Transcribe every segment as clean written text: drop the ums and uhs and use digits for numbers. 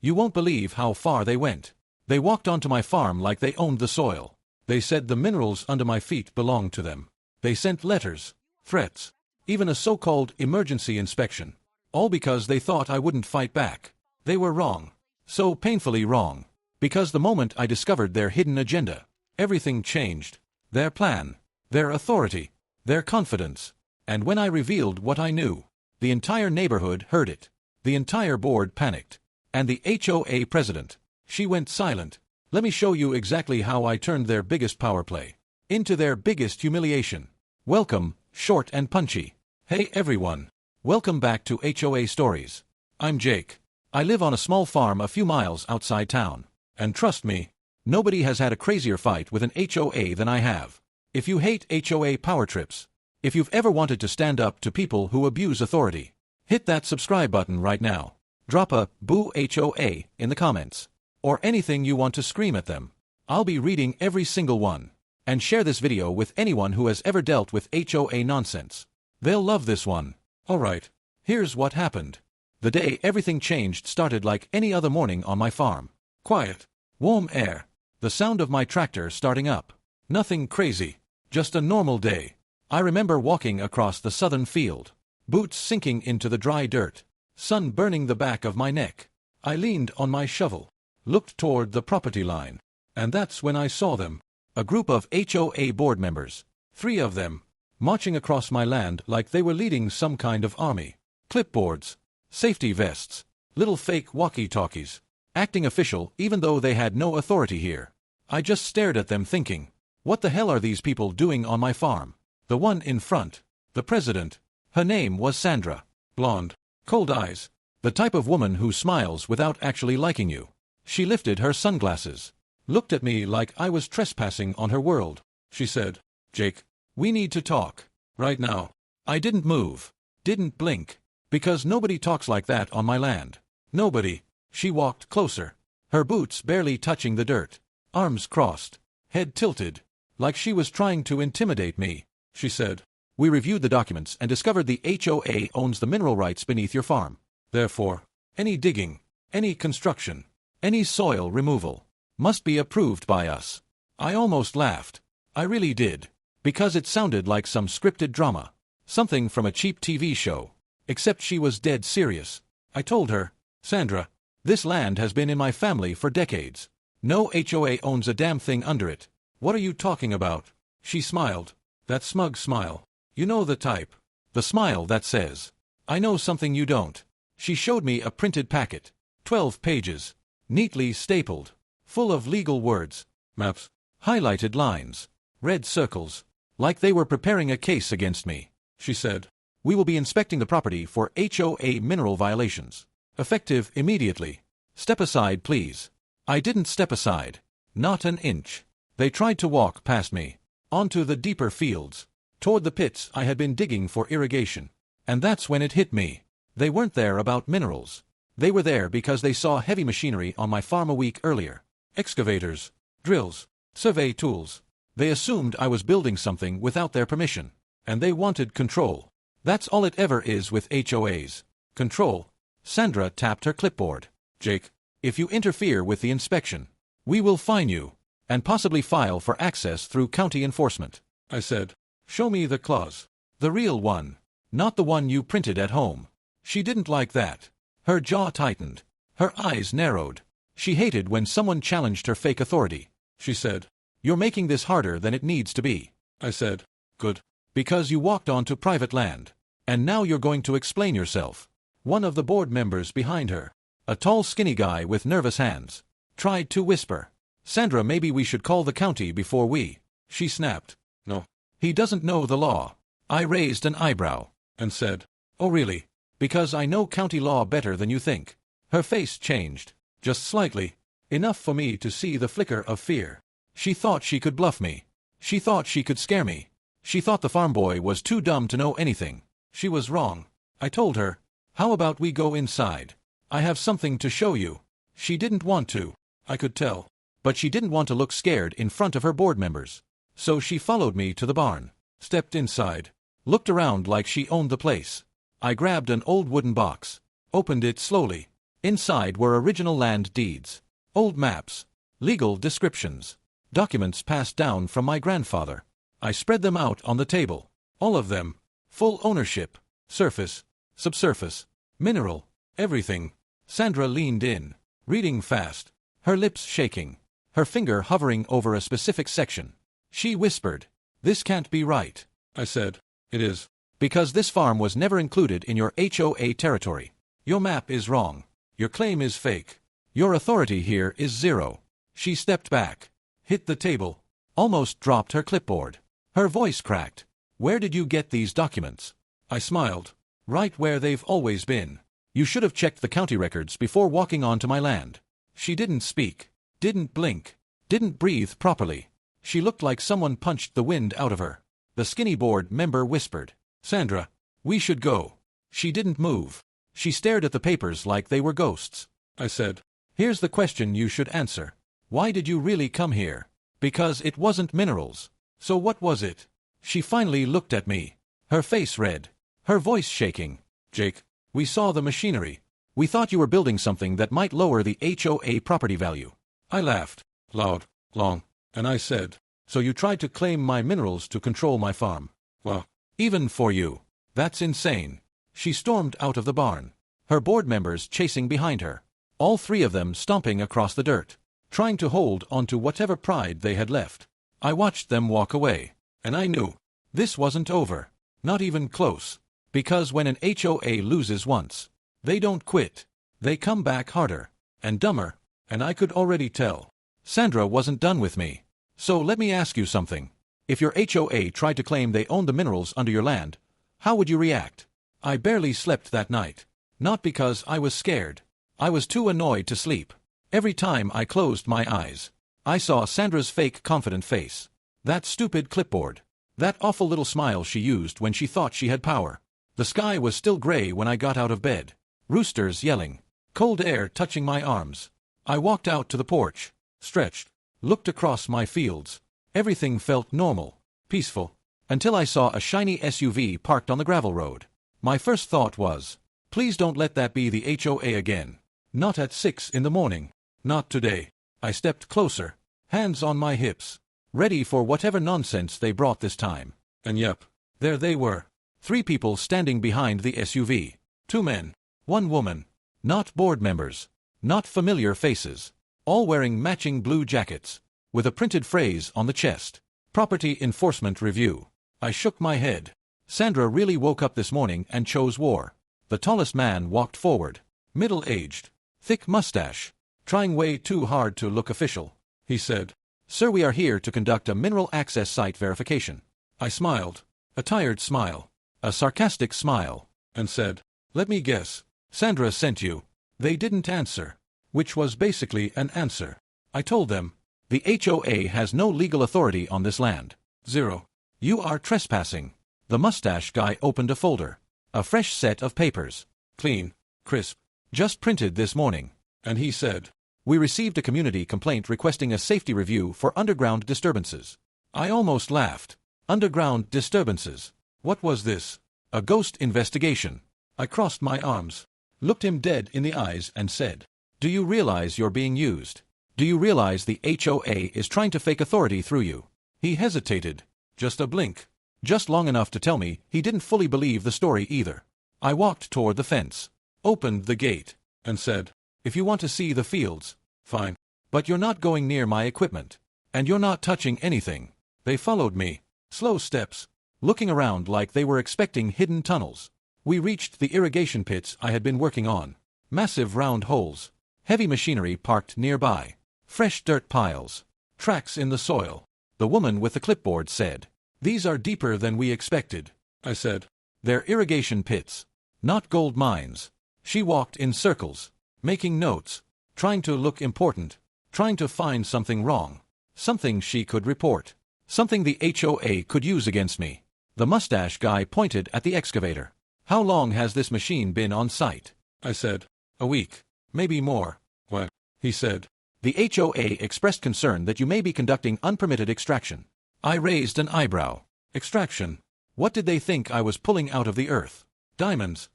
You won't believe how far they went. They walked onto my farm like they owned the soil. They said the minerals under my feet belonged to them. They sent letters, threats, even a so-called emergency inspection. All because they thought I wouldn't fight back. They were wrong. So painfully wrong. Because the moment I discovered their hidden agenda, everything changed. Their plan, their authority, their confidence. And when I revealed what I knew, the entire neighborhood heard it. The entire board panicked. And the HOA president, she went silent. Let me show you exactly how I turned their biggest power play into their biggest humiliation. Welcome, short and punchy. Hey everyone. Welcome back to HOA Stories. I'm Jake. I live on a small farm a few miles outside town. And trust me, nobody has had a crazier fight with an HOA than I have. If you hate HOA power trips, if you've ever wanted to stand up to people who abuse authority, hit that subscribe button right now. Drop a "Boo HOA" in the comments, or anything you want to scream at them. I'll be reading every single one. And share this video with anyone who has ever dealt with HOA nonsense. They'll love this one. Alright, here's what happened. The day everything changed started like any other morning on my farm. Quiet, warm air, the sound of my tractor starting up. Nothing crazy, just a normal day. I remember walking across the southern field, boots sinking into the dry dirt, sun burning the back of my neck. I leaned on my shovel, looked toward the property line, and that's when I saw them. A group of HOA board members, 3 of them, marching across my land like they were leading some kind of army. Clipboards, safety vests, little fake walkie-talkies, acting official even though they had no authority here. I just stared at them thinking, what the hell are these people doing on my farm? The one in front, the president, her name was Sandra, blonde, cold eyes, the type of woman who smiles without actually liking you. She lifted her sunglasses, looked at me like I was trespassing on her world. She said, "Jake, we need to talk. Right now." I didn't move, didn't blink, because nobody talks like that on my land. Nobody. She walked closer, her boots barely touching the dirt, arms crossed, head tilted, like she was trying to intimidate me. She said, "We reviewed the documents and discovered the HOA owns the mineral rights beneath your farm. Therefore, any digging, any construction, any soil removal must be approved by us." I almost laughed. I really did. Because it sounded like some scripted drama. Something from a cheap TV show. Except she was dead serious. I told her, "Sandra, this land has been in my family for decades. No HOA owns a damn thing under it. What are you talking about?" She smiled. That smug smile. You know the type. The smile that says, "I know something you don't." She showed me a printed packet. 12 pages. Neatly stapled. Full of legal words, maps, highlighted lines, red circles, like they were preparing a case against me. She said, "We will be inspecting the property for HOA mineral violations. Effective immediately. Step aside, please." I didn't step aside. Not an inch. They tried to walk past me, onto the deeper fields, toward the pits I had been digging for irrigation. And that's when it hit me. They weren't there about minerals. They were there because they saw heavy machinery on my farm a week earlier. Excavators, drills, survey tools. They assumed I was building something without their permission. And they wanted control. That's all it ever is with HOAs. Control. Sandra tapped her clipboard. "Jake, if you interfere with the inspection, we will fine you, and possibly file for access through county enforcement." I said, "Show me the clause. The real one. Not the one you printed at home." She didn't like that. Her jaw tightened. Her eyes narrowed. She hated when someone challenged her fake authority. She said, "You're making this harder than it needs to be." I said, "Good. Because you walked onto private land. And now you're going to explain yourself." One of the board members behind her, a tall skinny guy with nervous hands, tried to whisper, "Sandra, maybe we should call the county before we..." She snapped, "No. He doesn't know the law." I raised an eyebrow, and said, "Oh really? Because I know county law better than you think." Her face changed. Just slightly. Enough for me to see the flicker of fear. She thought she could bluff me. She thought she could scare me. She thought the farm boy was too dumb to know anything. She was wrong. I told her, "How about we go inside? I have something to show you." She didn't want to. I could tell. But she didn't want to look scared in front of her board members. So she followed me to the barn, stepped inside, looked around like she owned the place. I grabbed an old wooden box, opened it slowly. Inside were original land deeds, old maps, legal descriptions, documents passed down from my grandfather. I spread them out on the table. All of them. Full ownership. Surface, subsurface, mineral, everything. Sandra leaned in, reading fast, her lips shaking, her finger hovering over a specific section. She whispered, "This can't be right." I said, "It is. Because this farm was never included in your HOA territory. Your map is wrong. Your claim is fake. Your authority here is zero." She stepped back, hit the table, almost dropped her clipboard. Her voice cracked. "Where did you get these documents?" I smiled. "Right where they've always been. You should have checked the county records before walking onto my land." She didn't speak, didn't blink, didn't breathe properly. She looked like someone punched the wind out of her. The skinny board member whispered, "Sandra, we should go." She didn't move. She stared at the papers like they were ghosts. I said, "Here's the question you should answer. Why did you really come here?" "Because it wasn't minerals." "So what was it?" She finally looked at me, her face red, her voice shaking. "Jake, we saw the machinery. We thought you were building something that might lower the HOA property value." I laughed, loud, long, and I said, "So you tried to claim my minerals to control my farm? Well, even for you. That's insane." She stormed out of the barn, her board members chasing behind her, all three of them stomping across the dirt, trying to hold onto whatever pride they had left. I watched them walk away, and I knew this wasn't over, not even close, because when an HOA loses once, they don't quit. They come back harder and dumber, and I could already tell. Sandra wasn't done with me. "So let me ask you something. If your HOA tried to claim they owned the minerals under your land, how would you react?" I barely slept that night. Not because I was scared. I was too annoyed to sleep. Every time I closed my eyes, I saw Sandra's fake confident face. That stupid clipboard. That awful little smile she used when she thought she had power. The sky was still gray when I got out of bed. Roosters yelling. Cold air touching my arms. I walked out to the porch, stretched, looked across my fields. Everything felt normal, peaceful, until I saw a shiny SUV parked on the gravel road. My first thought was, please don't let that be the HOA again. Not at 6 in the morning. Not today. I stepped closer, hands on my hips, ready for whatever nonsense they brought this time. And yep, there they were. 3 people standing behind the SUV. 2 men, 1 woman. Not board members. Not familiar faces. All wearing matching blue jackets, with a printed phrase on the chest. Property Enforcement Review. I shook my head. Sandra really woke up this morning and chose war. The tallest man walked forward, middle-aged, thick mustache, trying way too hard to look official. He said, "Sir, we are here to conduct a mineral access site verification." I smiled, a tired smile, a sarcastic smile, and said, "Let me guess, Sandra sent you." They didn't answer, which was basically an answer. I told them, the HOA has no legal authority on this land. 0. You are trespassing. The mustache guy opened a folder. A fresh set of papers. Clean, crisp, just printed this morning. And he said, "We received a community complaint requesting a safety review for underground disturbances." I almost laughed. Underground disturbances. What was this? A ghost investigation. I crossed my arms, looked him dead in the eyes and said, "Do you realize you're being used? Do you realize the HOA is trying to fake authority through you?" He hesitated. Just a blink. Just long enough to tell me he didn't fully believe the story either. I walked toward the fence, opened the gate, and said, "If you want to see the fields, fine. But you're not going near my equipment. And you're not touching anything." They followed me, slow steps, looking around like they were expecting hidden tunnels. We reached the irrigation pits I had been working on. Massive round holes, heavy machinery parked nearby, fresh dirt piles, tracks in the soil. The woman with the clipboard said, "These are deeper than we expected." I said, "They're irrigation pits, not gold mines." She walked in circles, making notes, trying to look important, trying to find something wrong, something she could report, something the HOA could use against me. The mustache guy pointed at the excavator. "How long has this machine been on site?" I said, "A week, maybe more." "What?" he said. "The HOA expressed concern that you may be conducting unpermitted extraction." I raised an eyebrow. Extraction? What did they think I was pulling out of the earth? Diamonds?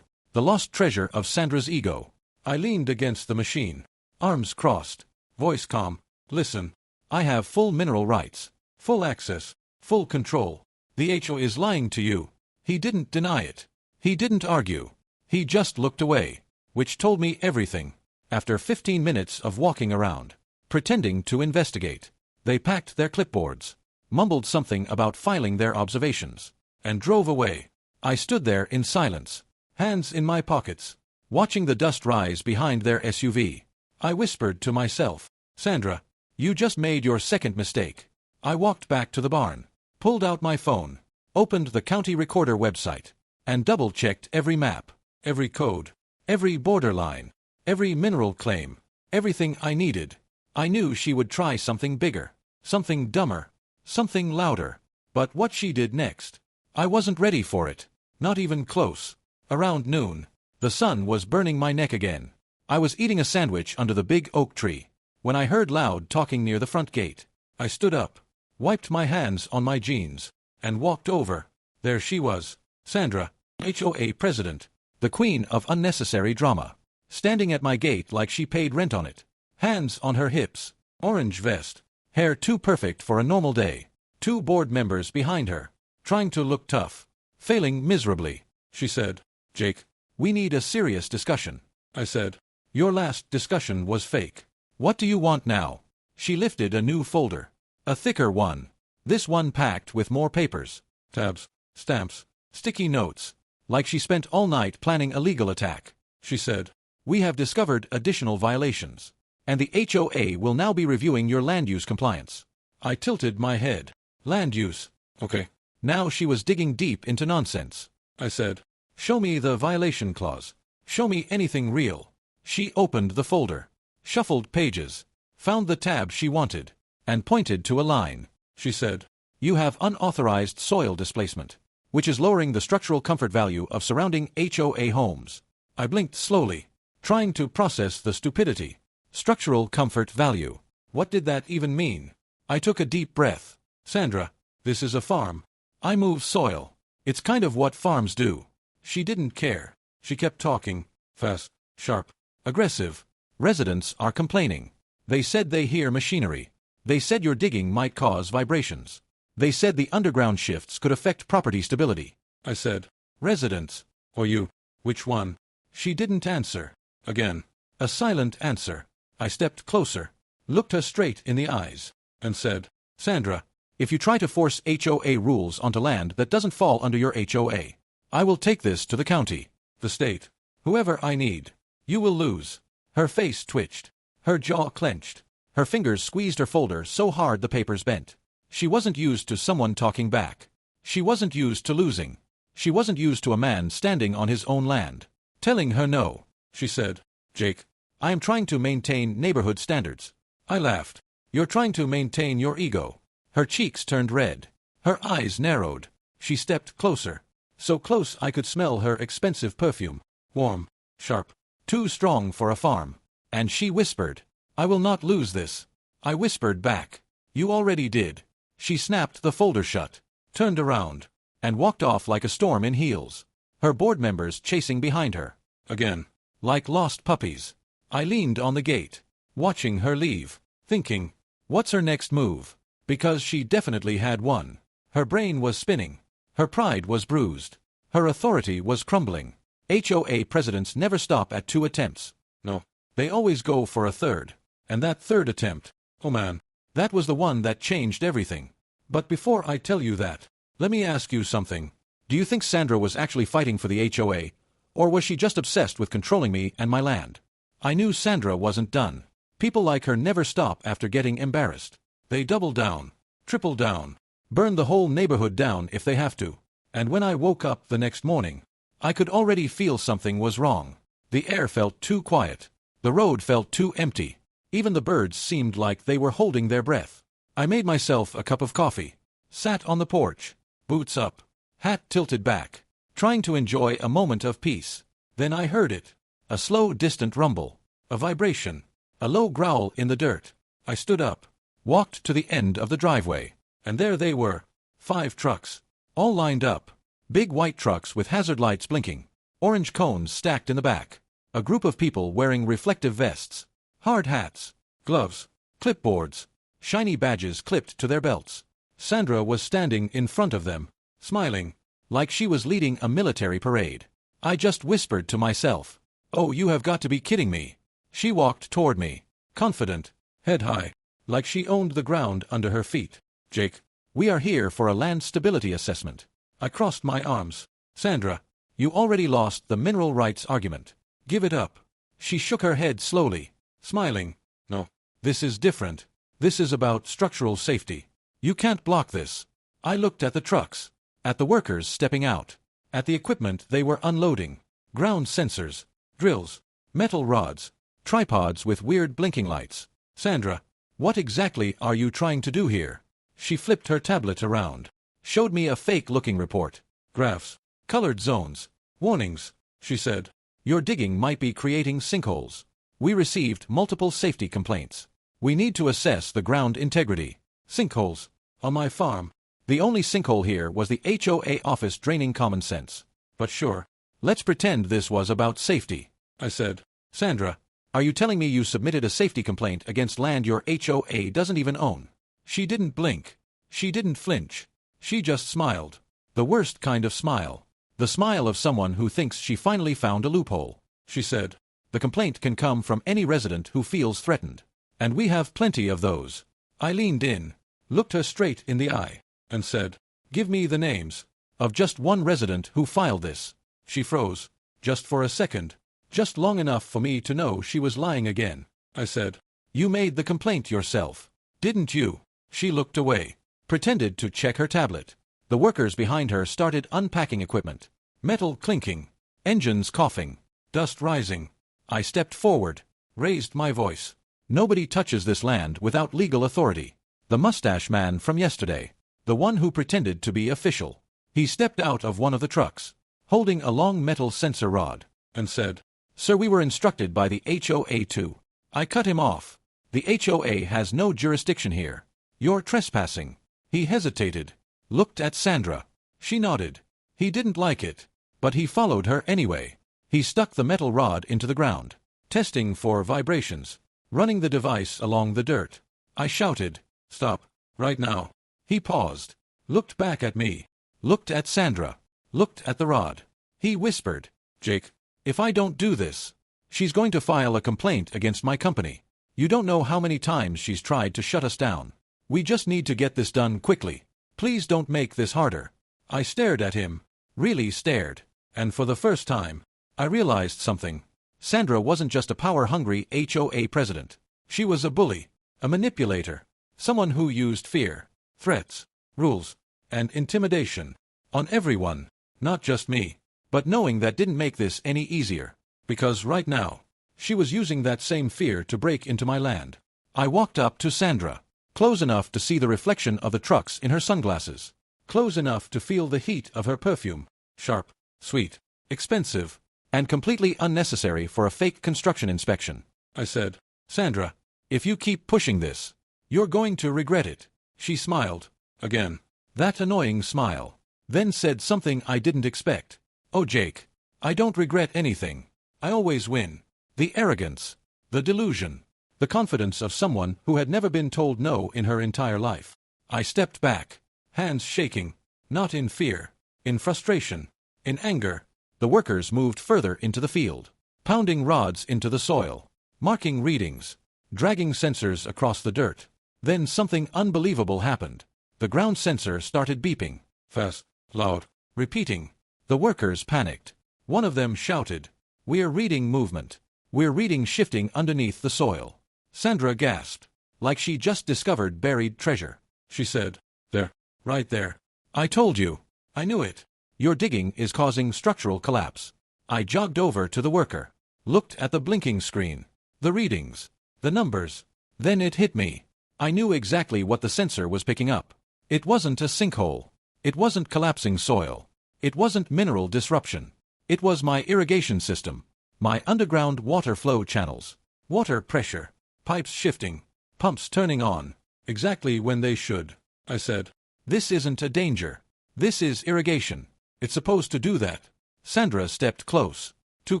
The lost treasure of Sandra's ego. I leaned against the machine, arms crossed, voice calm. Listen, I have full mineral rights, full access, full control. The HOA is lying to you. He didn't deny it. He didn't argue. He just looked away, which told me everything. After 15 minutes of walking around, pretending to investigate, they packed their clipboards, mumbled something about filing their observations, and drove away. I stood there in silence, hands in my pockets, watching the dust rise behind their SUV. I whispered to myself, Sandra, you just made your second mistake. I walked back to the barn, pulled out my phone, opened the county recorder website, and double-checked every map, every code, every borderline, every mineral claim, everything I needed. I knew she would try something bigger, something dumber, something louder. But what she did next, I wasn't ready for it, not even close. Around noon, the sun was burning my neck again. I was eating a sandwich under the big oak tree, when I heard loud talking near the front gate. I stood up, wiped my hands on my jeans, and walked over. There she was, Sandra, HOA president, the queen of unnecessary drama, standing at my gate like she paid rent on it, hands on her hips, orange vest, hair too perfect for a normal day, 2 board members behind her, trying to look tough, failing miserably. She said, Jake, we need a serious discussion. I said, your last discussion was fake. What do you want now? She lifted a new folder, a thicker one, this one packed with more papers, tabs, stamps, sticky notes, like she spent all night planning a legal attack. She said, we have discovered additional violations, and the HOA will now be reviewing your land use compliance. I tilted my head. Land use? Okay. Now she was digging deep into nonsense. I said, show me the violation clause. Show me anything real. She opened the folder, shuffled pages, found the tab she wanted, and pointed to a line. She said, you have unauthorized soil displacement, which is lowering the structural comfort value of surrounding HOA homes. I blinked slowly, trying to process the stupidity. Structural comfort value. What did that even mean? I took a deep breath. Sandra, this is a farm. I move soil. It's kind of what farms do. She didn't care. She kept talking, fast, sharp, aggressive. Residents are complaining. They said they hear machinery. They said your digging might cause vibrations. They said the underground shifts could affect property stability. I said, residents, or you, which one? She didn't answer. Again, a silent answer. I stepped closer, looked her straight in the eyes, and said, Sandra, if you try to force HOA rules onto land that doesn't fall under your HOA, I will take this to the county, the state, whoever I need. You will lose. Her face twitched. Her jaw clenched. Her fingers squeezed her folder so hard the papers bent. She wasn't used to someone talking back. She wasn't used to losing. She wasn't used to a man standing on his own land, telling her no. She said, Jake, I am trying to maintain neighborhood standards. I laughed. You're trying to maintain your ego. Her cheeks turned red. Her eyes narrowed. She stepped closer. So close I could smell her expensive perfume. Warm, sharp, too strong for a farm. And she whispered, I will not lose this. I whispered back, you already did. She snapped the folder shut, turned around, and walked off like a storm in heels, her board members chasing behind her. Again, like lost puppies. I leaned on the gate, watching her leave, thinking, what's her next move? Because she definitely had one. Her brain was spinning. Her pride was bruised. Her authority was crumbling. HOA presidents never stop at 2 attempts. No, they always go for a third. And that third attempt, oh man, that was the one that changed everything. But before I tell you that, let me ask you something. Do you think Sandra was actually fighting for the HOA, or was she just obsessed with controlling me and my land? I knew Sandra wasn't done. People like her never stop after getting embarrassed. They double down, triple down, burn the whole neighborhood down if they have to. And when I woke up the next morning, I could already feel something was wrong. The air felt too quiet. The road felt too empty. Even the birds seemed like they were holding their breath. I made myself a cup of coffee, sat on the porch, boots up, hat tilted back, trying to enjoy a moment of peace. Then I heard it. A slow, distant rumble, a vibration, a low growl in the dirt. I stood up, walked to the end of the driveway, and there they were, 5 trucks, all lined up, big white trucks with hazard lights blinking, orange cones stacked in the back. A group of people wearing reflective vests, hard hats, gloves, clipboards, shiny badges clipped to their belts. Sandra was standing in front of them, smiling, like she was leading a military parade. I just whispered to myself, "Oh, you have got to be kidding me." She walked toward me, confident, head high, like she owned the ground under her feet. "Jake, we are here for a land stability assessment." I crossed my arms. "Sandra, you already lost the mineral rights argument. Give it up." She shook her head slowly, smiling. "No, this is different. This is about structural safety. You can't block this." I looked at the trucks, at the workers stepping out, at the equipment they were unloading. Ground sensors, drills, metal rods, tripods with weird blinking lights. "Sandra, what exactly are you trying to do here?" She flipped her tablet around, showed me a fake-looking report. "Graphs, colored zones, warnings," she said. "Your digging might be creating sinkholes. We received multiple safety complaints. We need to assess the ground integrity." Sinkholes. On my farm, the only sinkhole here was the HOA office draining common sense. "But sure, let's pretend this was about safety," I said. "Sandra, are you telling me you submitted a safety complaint against land your HOA doesn't even own?" She didn't blink. She didn't flinch. She just smiled. The worst kind of smile. The smile of someone who thinks she finally found a loophole. She said, "The complaint can come from any resident who feels threatened. And we have plenty of those." I leaned in, looked her straight in the eye, and said, "Give me the names of just one resident who filed this." She froze, just for a second, just long enough for me to know she was lying again. I said, "You made the complaint yourself, didn't you?" She looked away, pretended to check her tablet. The workers behind her started unpacking equipment. Metal clinking, engines coughing, dust rising. I stepped forward, raised my voice. "Nobody touches this land without legal authority." The mustache man from yesterday, the one who pretended to be official. He stepped out of one of the trucks, holding a long metal sensor rod, and said, "Sir, we were instructed by the HOA to." I cut him off. "The HOA has no jurisdiction here. You're trespassing." He hesitated, looked at Sandra. She nodded. He didn't like it, but he followed her anyway. He stuck the metal rod into the ground, testing for vibrations, running the device along the dirt. I shouted, "Stop, right now." He paused, looked back at me, looked at Sandra, looked at the rod. He whispered, "Jake, if I don't do this, she's going to file a complaint against my company. You don't know how many times she's tried to shut us down. We just need to get this done quickly. Please don't make this harder." I stared at him, really stared, and for the first time, I realized something. Sandra wasn't just a power-hungry HOA president. She was a bully, a manipulator, someone who used fear, threats, rules, and intimidation on everyone, not just me. But knowing that didn't make this any easier, because right now, she was using that same fear to break into my land. I walked up to Sandra, close enough to see the reflection of the trucks in her sunglasses, close enough to feel the heat of her perfume, sharp, sweet, expensive, and completely unnecessary for a fake construction inspection. I said, "Sandra, if you keep pushing this, you're going to regret it." She smiled, again, that annoying smile, then said something I didn't expect. "Oh, Jake, I don't regret anything. I always win." The arrogance, the delusion, the confidence of someone who had never been told no in her entire life. I stepped back, hands shaking, not in fear, in frustration, in anger. The workers moved further into the field, pounding rods into the soil, marking readings, dragging sensors across the dirt. Then something unbelievable happened. The ground sensor started beeping, fast, loud, repeating. The workers panicked. One of them shouted, "We're reading movement. We're reading shifting underneath the soil." Sandra gasped, like she just discovered buried treasure. She said, "There, right there. I told you. I knew it. Your digging is causing structural collapse." I jogged over to the worker, looked at the blinking screen, the readings, the numbers. Then it hit me. I knew exactly what the sensor was picking up. It wasn't a sinkhole. It wasn't collapsing soil. It wasn't mineral disruption. It was my irrigation system, my underground water flow channels, water pressure, pipes shifting, pumps turning on, exactly when they should. I said, "This isn't a danger. This is irrigation. It's supposed to do that." Sandra stepped close, too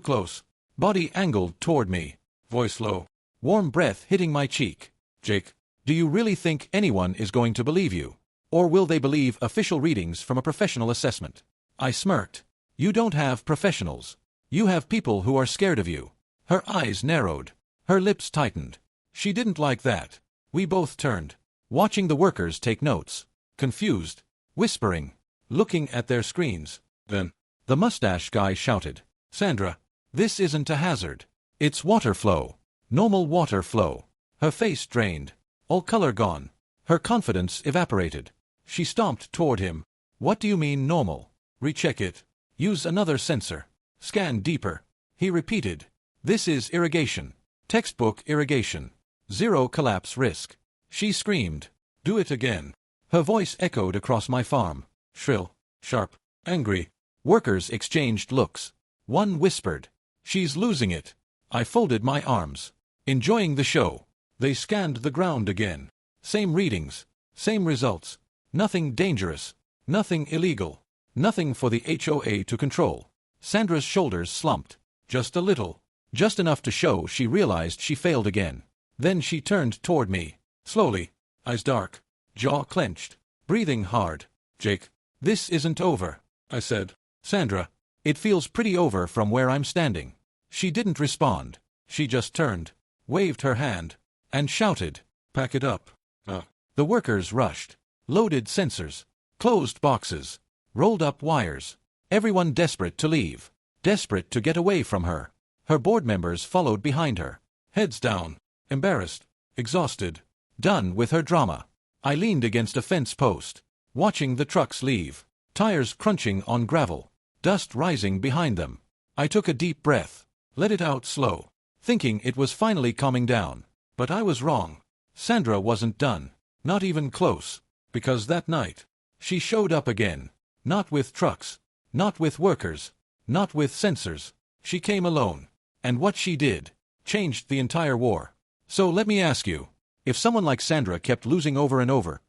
close. body angled toward me, voice low, warm breath hitting my cheek. Jake, do you really think anyone is going to believe you? Or will they believe official readings from a professional assessment? I smirked. You don't have professionals. You have people who are scared of you. Her eyes narrowed. Her lips tightened. She didn't like that. We both turned, watching the workers take notes, confused, whispering, looking at their screens. Then, the mustache guy shouted, Sandra, this isn't a hazard. It's water flow. Normal water flow. Her face drained. All color gone. Her confidence evaporated. She stomped toward him. What do you mean normal? Recheck it. Use another sensor. Scan deeper. He repeated. This is irrigation. Textbook irrigation. Zero collapse risk. She screamed. Do it again. Her voice echoed across my farm. Shrill, sharp, angry. Workers exchanged looks. One whispered, She's losing it. I folded my arms. Enjoying the show. They scanned the ground again. Same readings. Same results. Nothing dangerous. Nothing illegal. Nothing for the HOA to control. Sandra's shoulders slumped. Just a little. Just enough to show she realized she failed again. Then she turned toward me. Slowly. Eyes dark. Jaw clenched. Breathing hard. Jake, this isn't over, I said. Sandra, it feels pretty over from where I'm standing. She didn't respond. She just turned, waved her hand, and shouted, Pack it up. The workers rushed. Loaded sensors. Closed boxes. Rolled up wires. Everyone desperate to leave. Desperate to get away from her. Her board members followed behind her. Heads down. Embarrassed. Exhausted. Done with her drama. I leaned against a fence post, watching the trucks leave. Tires crunching on gravel. Dust rising behind them. I took a deep breath. Let it out slow. Thinking it was finally calming down. But I was wrong. Sandra wasn't done. Not even close. Because that night, she showed up again. Not with trucks. Not with workers. Not with sensors. She came alone. And what she did changed the entire war. So let me ask you, if someone like Sandra kept losing over and over,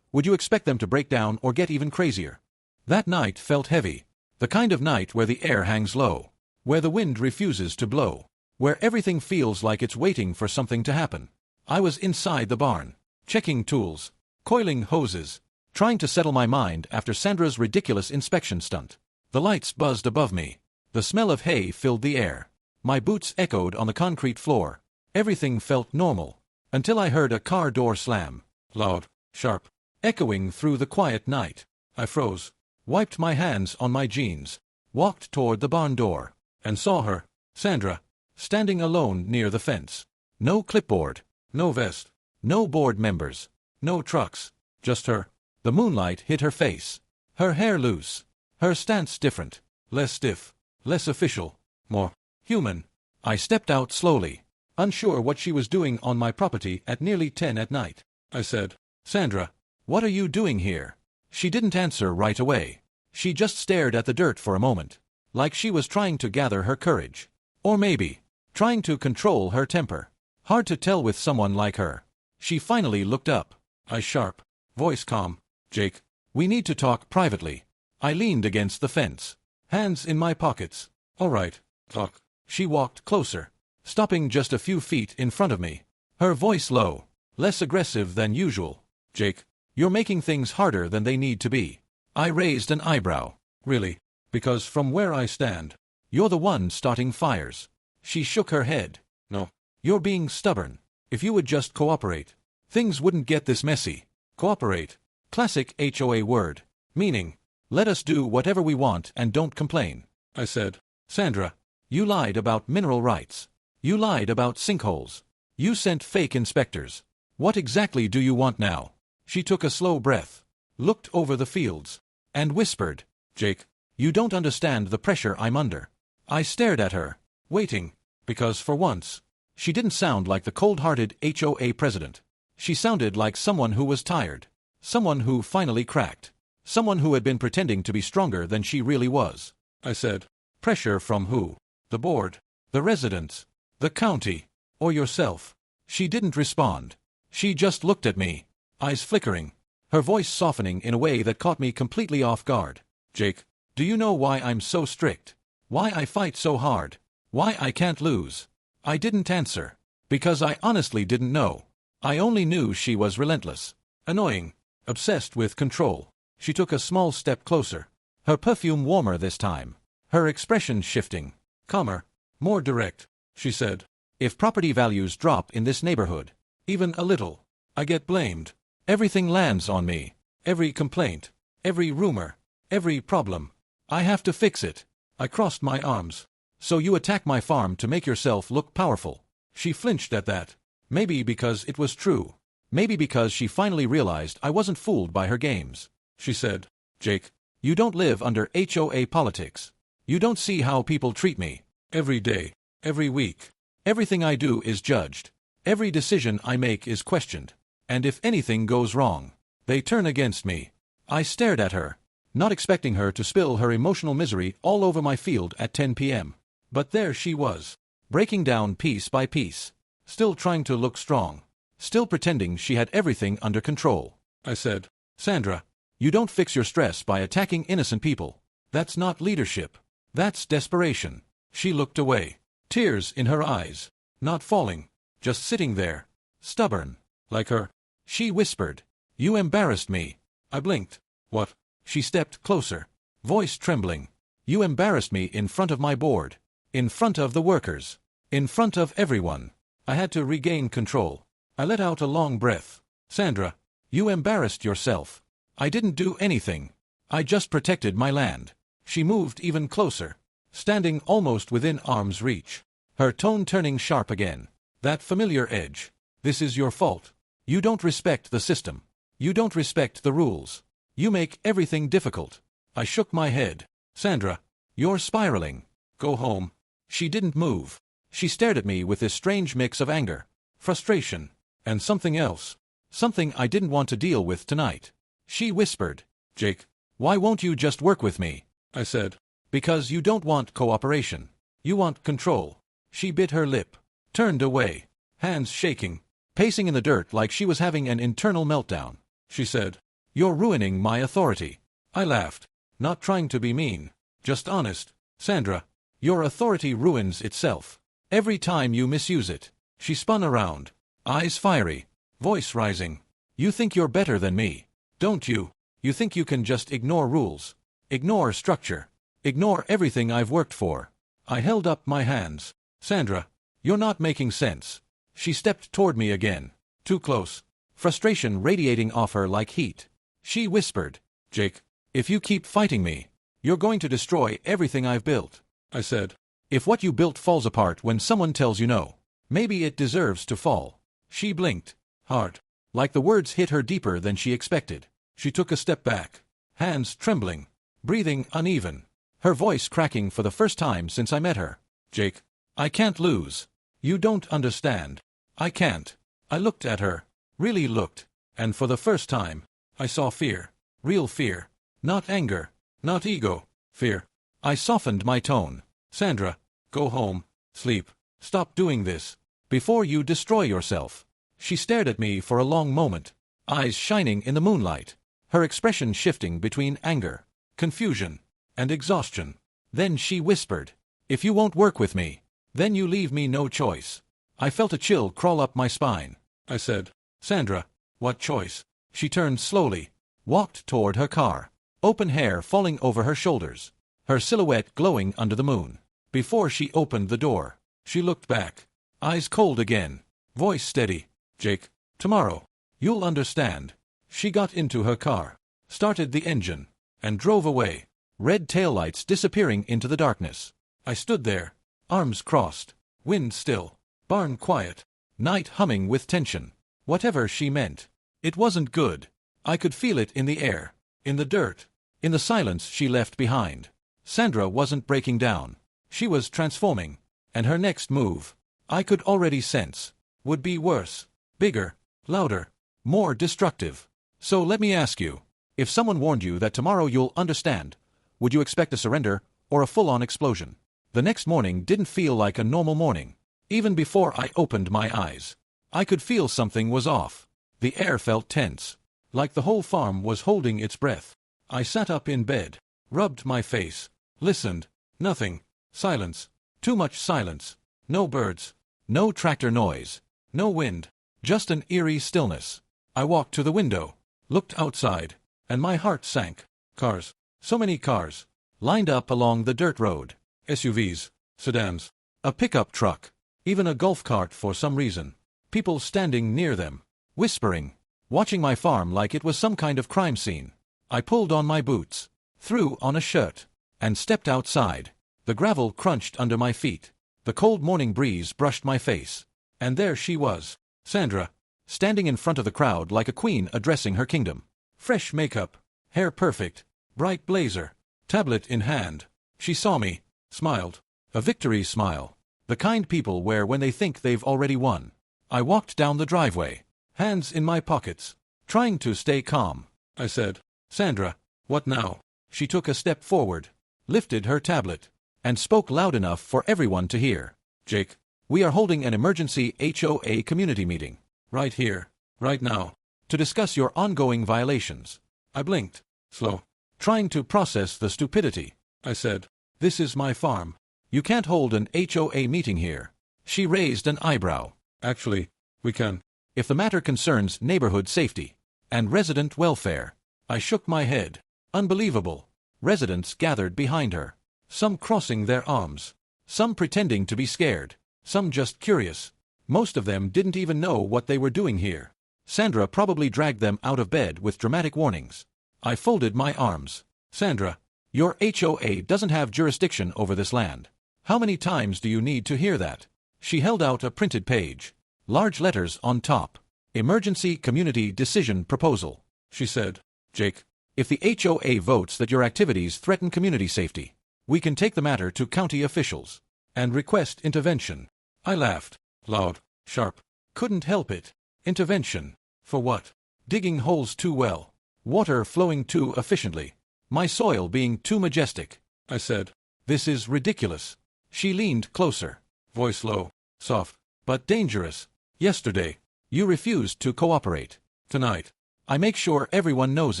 would you expect them to break down or get even crazier? That night felt heavy. The kind of night where the air hangs low. Where the wind refuses to blow. Where everything feels like it's waiting for something to happen. I was inside the barn, checking tools, coiling hoses, trying to settle my mind after Sandra's ridiculous inspection stunt. The lights buzzed above me. The smell of hay filled the air. My boots echoed on the concrete floor. Everything felt normal. Until I heard a car door slam. Loud, sharp, echoing through the quiet night. I froze, wiped my hands on my jeans, walked toward the barn door, and saw her, Sandra, standing alone near the fence. No clipboard, no vest, no board members, no trucks, just her. The moonlight hit her face. Her hair loose. Her stance different. Less stiff. Less official. More human. I stepped out slowly, unsure what she was doing on my property at nearly 10 at night. I said, Sandra, what are you doing here? She didn't answer right away. She just stared at the dirt for a moment, like she was trying to gather her courage. Or maybe, trying to control her temper. Hard to tell with someone like her. She finally looked up. Eyes sharp. Voice calm. Jake, we need to talk privately. I leaned against the fence. Hands in my pockets. All right, talk. She walked closer, stopping just a few feet in front of me. Her voice low, less aggressive than usual. Jake, you're making things harder than they need to be. I raised an eyebrow. Really? Because from where I stand, you're the one starting fires. She shook her head. No. You're being stubborn. If you would just cooperate, things wouldn't get this messy. Cooperate. Classic HOA word. Meaning, let us do whatever we want and don't complain. I said, Sandra, you lied about mineral rights. You lied about sinkholes. You sent fake inspectors. What exactly do you want now? She took a slow breath, looked over the fields, and whispered, Jake, you don't understand the pressure I'm under. I stared at her, waiting, because for once, she didn't sound like the cold-hearted HOA president. She sounded like someone who was tired. Someone who finally cracked. Someone who had been pretending to be stronger than she really was. I said, pressure from who? The board, the residents, the county, or yourself? She didn't respond. She just looked at me, eyes flickering, her voice softening in a way that caught me completely off guard. Jake, do you know why I'm so strict? Why I fight so hard? Why I can't lose? I didn't answer. Because I honestly didn't know. I only knew she was relentless. Annoying. Obsessed with control. She took a small step closer. Her perfume warmer this time. Her expression shifting. Calmer. More direct. She said, "If property values drop in this neighborhood, even a little, I get blamed. Everything lands on me. Every complaint. Every rumor. Every problem. I have to fix it." I crossed my arms. "So you attack my farm to make yourself look powerful." She flinched at that. Maybe because it was true. Maybe because she finally realized I wasn't fooled by her games. She said, "Jake, you don't live under HOA politics. You don't see how people treat me. Every day. Every week. Everything I do is judged. Every decision I make is questioned. And if anything goes wrong, they turn against me." I stared at her, not expecting her to spill her emotional misery all over my field at 10 p.m. But there she was, breaking down piece by piece, still trying to look strong, still pretending she had everything under control. I said, "Sandra, you don't fix your stress by attacking innocent people. That's not leadership. That's desperation." She looked away, tears in her eyes, not falling, just sitting there, stubborn, like her. She whispered, "You embarrassed me." I blinked. "What?" She stepped closer, voice trembling. "You embarrassed me in front of my board, in front of the workers, in front of everyone." I had to regain control. I let out a long breath. "Sandra, you embarrassed yourself. I didn't do anything. I just protected my land." She moved even closer, standing almost within arm's reach, her tone turning sharp again. That familiar edge. "This is your fault. You don't respect the system. You don't respect the rules. You make everything difficult." I shook my head. "Sandra, you're spiraling. Go home." She didn't move. She stared at me with this strange mix of anger, frustration, and something else. Something I didn't want to deal with tonight. She whispered, "Jake, why won't you just work with me?" I said, "Because you don't want cooperation. You want control." She bit her lip, turned away, hands shaking, pacing in the dirt like she was having an internal meltdown. She said, "You're ruining my authority." I laughed, not trying to be mean, just honest. "Sandra, your authority ruins itself every time you misuse it." She spun around, eyes fiery, voice rising. "You think you're better than me, don't you? You think you can just ignore rules, ignore structure, ignore everything I've worked for." I held up my hands. "Sandra, you're not making sense." She stepped toward me again, too close, frustration radiating off her like heat. She whispered, "Jake, if you keep fighting me, you're going to destroy everything I've built." I said, "If what you built falls apart when someone tells you no, maybe it deserves to fall." She blinked, hard, like the words hit her deeper than she expected. She took a step back, hands trembling, breathing uneven, her voice cracking for the first time since I met her. "Jake, I can't lose. You don't understand. I can't." I looked at her, really looked, and for the first time, I saw fear, real fear, not anger, not ego, fear. I softened my tone. "Sandra, go home, sleep, stop doing this, before you destroy yourself." She stared at me for a long moment, eyes shining in the moonlight, her expression shifting between anger, confusion, and exhaustion. Then she whispered, "If you won't work with me, then you leave me no choice." I felt a chill crawl up my spine. I said, "Sandra, what choice?" She turned slowly, walked toward her car, open hair falling over her shoulders, her silhouette glowing under the moon. Before she opened the door, she looked back, eyes cold again, voice steady. "Jake, tomorrow, you'll understand." She got into her car, started the engine, and drove away, red taillights disappearing into the darkness. I stood there, arms crossed, wind still, barn quiet, night humming with tension. Whatever she meant, it wasn't good. I could feel it in the air, in the dirt, in the silence she left behind. Sandra wasn't breaking down. She was transforming, and her next move, I could already sense, would be worse, bigger, louder, more destructive. So let me ask you, if someone warned you that tomorrow you'll understand, would you expect a surrender or a full-on explosion? The next morning didn't feel like a normal morning. Even before I opened my eyes, I could feel something was off. The air felt tense, like the whole farm was holding its breath. I sat up in bed, rubbed my face, listened. Nothing. Silence. Too much silence. No birds. No tractor noise. No wind. Just an eerie stillness. I walked to the window, looked outside, and my heart sank. Cars. So many cars. Lined up along the dirt road. SUVs. Sedans. A pickup truck. Even a golf cart for some reason. People standing near them. Whispering. Watching my farm like it was some kind of crime scene. I pulled on my boots, threw on a shirt, and stepped outside. The gravel crunched under my feet. The cold morning breeze brushed my face. And there she was, Sandra, standing in front of the crowd like a queen addressing her kingdom. Fresh makeup, hair perfect, bright blazer, tablet in hand. She saw me, smiled. A victory smile. The kind people wear when they think they've already won. I walked down the driveway, hands in my pockets, trying to stay calm. I said, Sandra, what now? She took a step forward, lifted her tablet, and spoke loud enough for everyone to hear. Jake, we are holding an emergency HOA community meeting, right here, right now, to discuss your ongoing violations. I blinked, slow, trying to process the stupidity. I said, this is my farm. You can't hold an HOA meeting here. She raised an eyebrow. Actually, we can. If the matter concerns neighborhood safety and resident welfare. I shook my head. Unbelievable. Residents gathered behind her. Some crossing their arms. Some pretending to be scared. Some just curious. Most of them didn't even know what they were doing here. Sandra probably dragged them out of bed with dramatic warnings. I folded my arms. Sandra, your HOA doesn't have jurisdiction over this land. How many times do you need to hear that? She held out a printed page. Large letters on top. Emergency Community Decision Proposal. She said, Jake, if the HOA votes that your activities threaten community safety, we can take the matter to county officials and request intervention. I laughed. Loud, sharp. Couldn't help it. Intervention. For what? Digging holes too well. Water flowing too efficiently. My soil being too majestic. I said, this is ridiculous. She leaned closer. Voice low, soft, but dangerous. Yesterday, you refused to cooperate. Tonight, I make sure everyone knows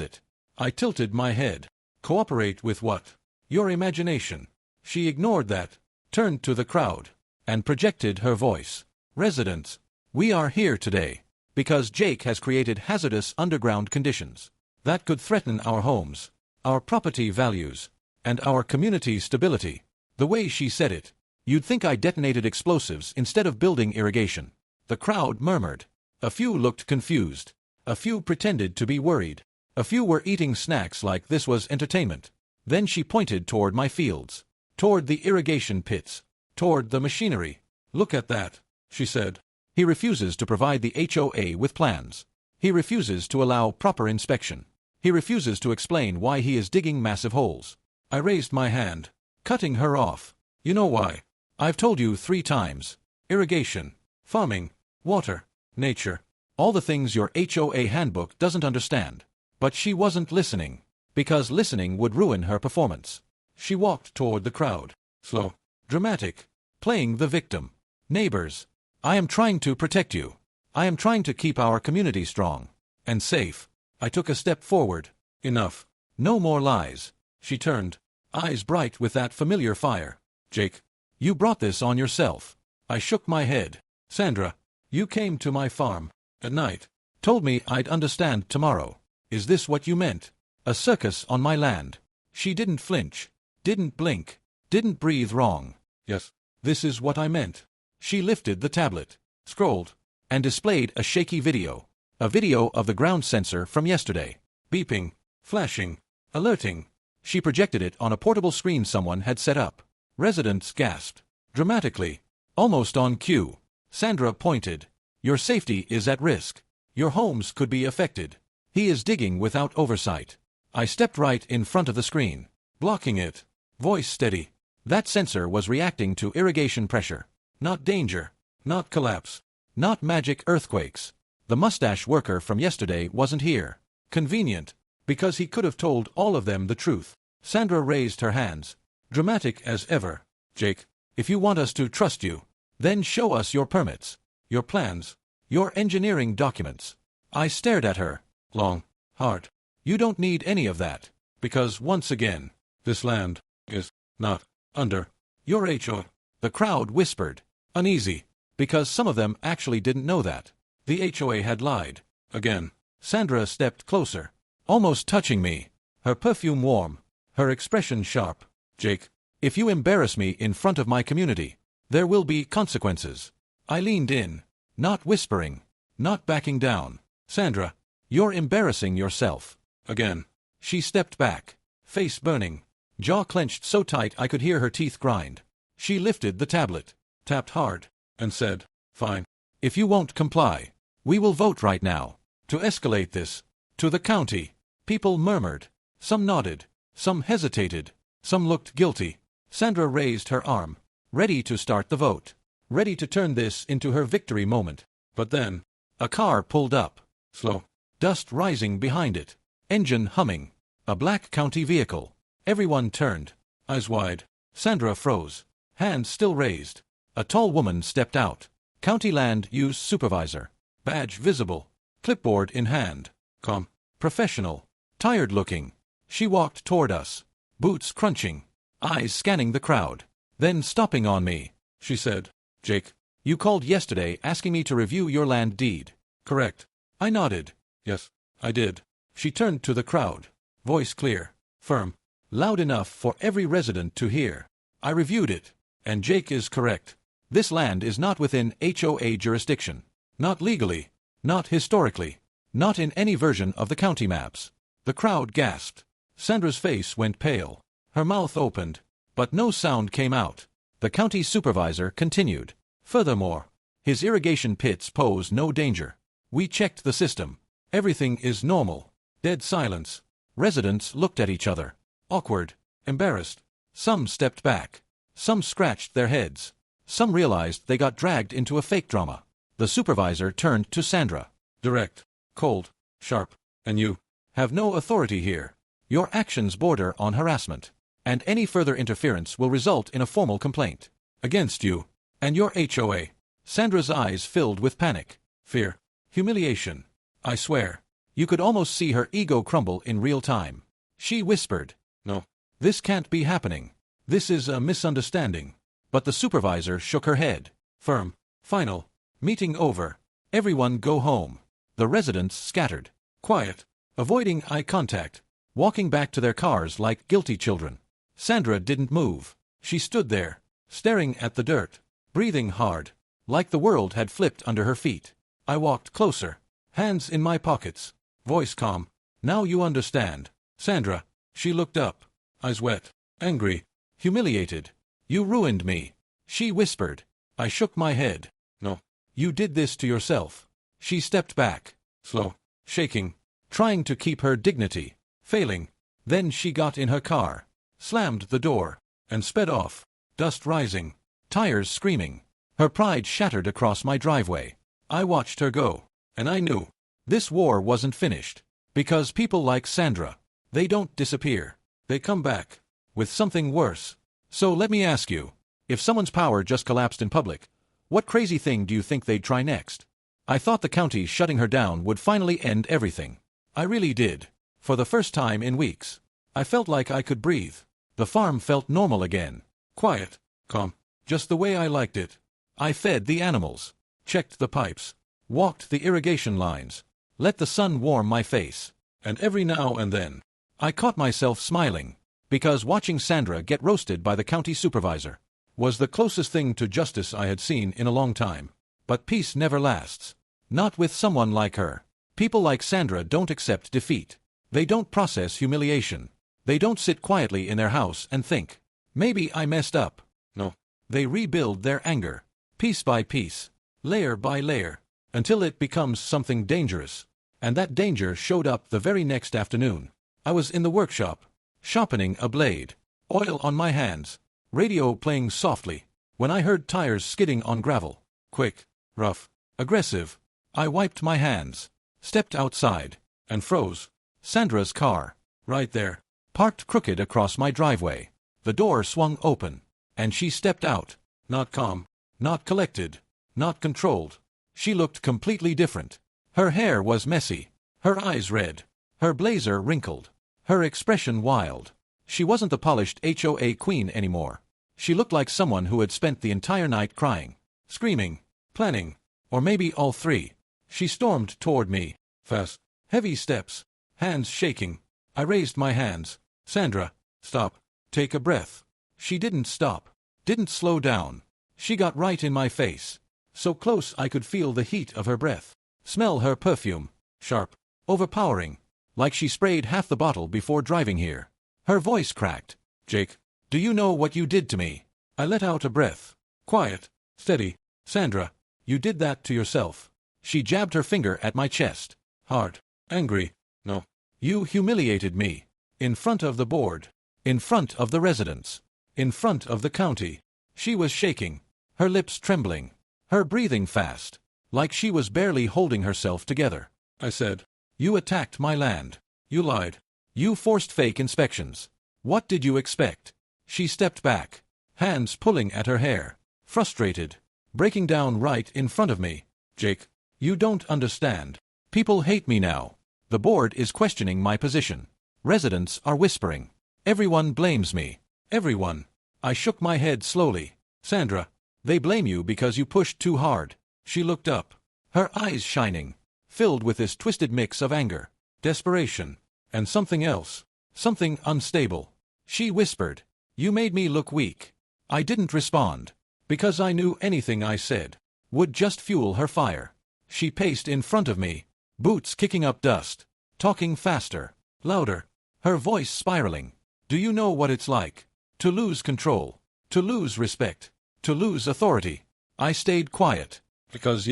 it. I tilted my head. Cooperate with what? Your imagination. She ignored that, turned to the crowd, and projected her voice. Residents, we are here today because Jake has created hazardous underground conditions that could threaten our homes, our property values, and our community stability. The way she said it, you'd think I detonated explosives instead of building irrigation. The crowd murmured. A few looked confused. A few pretended to be worried. A few were eating snacks like this was entertainment. Then she pointed toward my fields, toward the irrigation pits, toward the machinery. Look at that, she said. He refuses to provide the HOA with plans. He refuses to allow proper inspection. He refuses to explain why he is digging massive holes. I raised my hand, cutting her off. You know why? I've told you 3 times. Irrigation, farming, water, nature. All the things your HOA handbook doesn't understand. But she wasn't listening, because listening would ruin her performance. She walked toward the crowd, slow, dramatic, playing the victim. Neighbors, I am trying to protect you. I am trying to keep our community strong and safe. I took a step forward. Enough. No more lies. She turned, eyes bright with that familiar fire. Jake, you brought this on yourself. I shook my head. Sandra, you came to my farm at night, told me I'd understand tomorrow. Is this what you meant? A circus on my land? She didn't flinch, didn't blink, didn't breathe wrong. Yes, this is what I meant. She lifted the tablet, scrolled, and displayed a shaky video. A video of the ground sensor from yesterday. Beeping, flashing, alerting. She projected it on a portable screen someone had set up. Residents gasped. Dramatically, almost on cue, Sandra pointed. Your safety is at risk. Your homes could be affected. He is digging without oversight. I stepped right in front of the screen, blocking it. Voice steady. That sensor was reacting to irrigation pressure. Not danger. Not collapse. Not magic earthquakes. The mustache worker from yesterday wasn't here. Convenient, because he could have told all of them the truth. Sandra raised her hands, dramatic as ever. Jake, if you want us to trust you, then show us your permits, your plans, your engineering documents. I stared at her, long, hard. You don't need any of that, because once again, this land is not under your HOA. The crowd whispered, uneasy, because some of them actually didn't know that the HOA had lied. Again, Sandra stepped closer, almost touching me, her perfume warm, her expression sharp. Jake, if you embarrass me in front of my community, there will be consequences. I leaned in, not whispering, not backing down. Sandra, you're embarrassing yourself. Again. She stepped back, face burning, jaw clenched so tight I could hear her teeth grind. She lifted the tablet, tapped hard, and said, "Fine. If you won't comply, we will vote right now to escalate this to the county." People murmured. Some nodded, some hesitated, some looked guilty. Sandra raised her arm, ready to start the vote, ready to turn this into her victory moment. But then, a car pulled up, slow, dust rising behind it, engine humming, a black county vehicle. Everyone turned, eyes wide. Sandra froze, hands still raised. A tall woman stepped out, county land use supervisor, badge visible, clipboard in hand, calm, professional, tired-looking. She walked toward us, boots crunching, eyes scanning the crowd. Then stopping on me, she said, "Jake, you called yesterday asking me to review your land deed, correct?" I nodded. "Yes, I did." She turned to the crowd, voice clear, firm, loud enough for every resident to hear. "I reviewed it, and Jake is correct. This land is not within HOA jurisdiction. Not legally, not historically, not in any version of the county maps." The crowd gasped. Sandra's face went pale. Her mouth opened, but no sound came out. The county supervisor continued. "Furthermore, his irrigation pits pose no danger. We checked the system. Everything is normal." Dead silence. Residents looked at each other, awkward, embarrassed. Some stepped back. Some scratched their heads. Some realized they got dragged into a fake drama. The supervisor turned to Sandra. "Direct, cold, sharp, and you have no authority here. Your actions border on harassment, and any further interference will result in a formal complaint against you and your HOA." Sandra's eyes filled with panic, fear, humiliation. I swear, you could almost see her ego crumble in real time. She whispered, "No, this can't be happening. This is a misunderstanding." But the supervisor shook her head, firm, final. "Meeting over. Everyone go home." The residents scattered, quiet, avoiding eye contact, walking back to their cars like guilty children. Sandra didn't move. She stood there, staring at the dirt, breathing hard, like the world had flipped under her feet. I walked closer, hands in my pockets, voice calm. "Now you understand, Sandra." She looked up, eyes wet, angry, humiliated. "You ruined me," she whispered. I shook my head. "No, you did this to yourself." She stepped back, slow, shaking, trying to keep her dignity, failing. Then she got in her car, slammed the door, and sped off, dust rising, tires screaming. Her pride shattered across my driveway. I watched her go, and I knew this war wasn't finished. Because people like Sandra, they don't disappear. They come back, with something worse. So let me ask you, if someone's power just collapsed in public, what crazy thing do you think they'd try next? I thought the county shutting her down would finally end everything. I really did. For the first time in weeks, I felt like I could breathe. The farm felt normal again. Quiet, calm, just the way I liked it. I fed the animals, checked the pipes, walked the irrigation lines, let the sun warm my face. And every now and then, I caught myself smiling, because watching Sandra get roasted by the county supervisor was the closest thing to justice I had seen in a long time. But peace never lasts. Not with someone like her. People like Sandra don't accept defeat. They don't process humiliation. They don't sit quietly in their house and think, "Maybe I messed up." No. They rebuild their anger, piece by piece, layer by layer, until it becomes something dangerous. And that danger showed up the very next afternoon. I was in the workshop, sharpening a blade, oil on my hands, radio playing softly, when I heard tires skidding on gravel. Quick, rough, aggressive. I wiped my hands, stepped outside, and froze. Sandra's car, right there, parked crooked across my driveway. The door swung open, and she stepped out, not calm, not collected, not controlled. She looked completely different. Her hair was messy, her eyes red, her blazer wrinkled, her expression wild. She wasn't the polished HOA queen anymore. She looked like someone who had spent the entire night crying, screaming, planning, or maybe all three. She stormed toward me, fast, heavy steps, hands shaking. I raised my hands. Sandra, stop. Take a breath. She didn't stop, didn't slow down. She got right in my face, so close I could feel the heat of her breath, smell her perfume, sharp, overpowering, like she sprayed half the bottle before driving here. Her voice cracked. Jake, do you know what you did to me? I let out a breath. Quiet, steady. Sandra, you did that to yourself. She jabbed her finger at my chest. Hard, angry. No. You humiliated me. In front of the board. In front of the residents. In front of the county. She was shaking, her lips trembling, her breathing fast, like she was barely holding herself together. I said, you attacked my land. You lied. You forced fake inspections. What did you expect? She stepped back, hands pulling at her hair, frustrated, breaking down right in front of me. Jake, you don't understand. People hate me now. The board is questioning my position. Residents are whispering. Everyone blames me. Everyone. I shook my head slowly. Sandra, they blame you because you pushed too hard. She looked up, her eyes shining, filled with this twisted mix of anger, desperation, and something else, something unstable. She whispered, you made me look weak. I didn't respond, because I knew anything I said would just fuel her fire. She paced in front of me, boots kicking up dust, talking faster, louder, her voice spiraling. Do you know what it's like? To lose control, to lose respect, to lose authority. I stayed quiet, because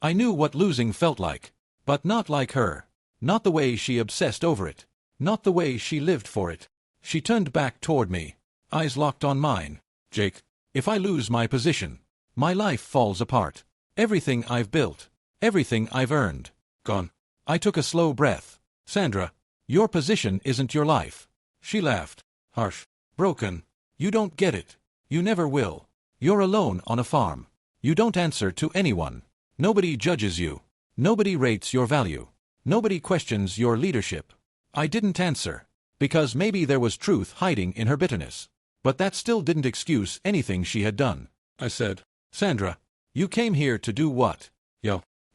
I knew what losing felt like, but not like her, not the way she obsessed over it, not the way she lived for it. She turned back toward me, eyes locked on mine. Jake, if I lose my position, my life falls apart. Everything I've built, everything I've earned, gone. I took a slow breath. Sandra, your position isn't your life. She laughed, harsh, broken. You don't get it. You never will. You're alone on a farm. You don't answer to anyone. Nobody judges you. Nobody rates your value. Nobody questions your leadership. I didn't answer, because maybe there was truth hiding in her bitterness. But that still didn't excuse anything she had done. I said, Sandra, you came here to do what?